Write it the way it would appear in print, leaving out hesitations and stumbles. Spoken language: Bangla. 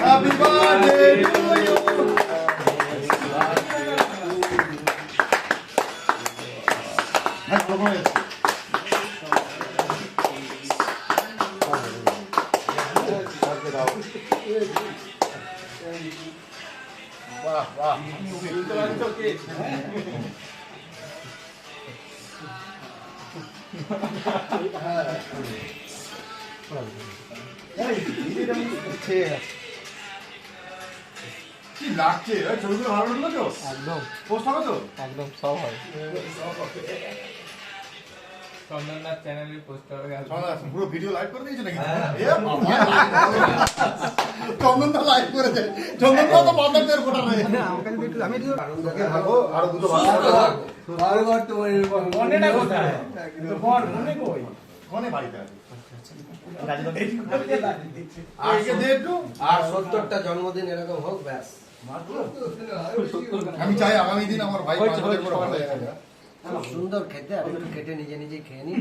Happy birthday to you. Next performance. Wow, wow. কি লাগছে ছবিগুলো ভালো লাগলো তো একদম পোস্ট হবে তো একদম সব হয় চন্দনদার চ্যানেলে পোস্ট হবে পুরো ভিডিও লাইভ করে দিয়েছে নাকি চন্দনদা লাইভ করেছে চন্দনদা তো বান্দাদের ফোটা নেই আমি আরো দুটো মনেটা কোথায় বল মনে কই মনে বাড়িতে আছে আর 70টা জন্মদিন এরকম হোক ব্যাস। আমি চাই আগামী দিন আমার ভাই খুব সুন্দর খেতে, আর একটু কেটে নিজে নিজে খেয়ে নি।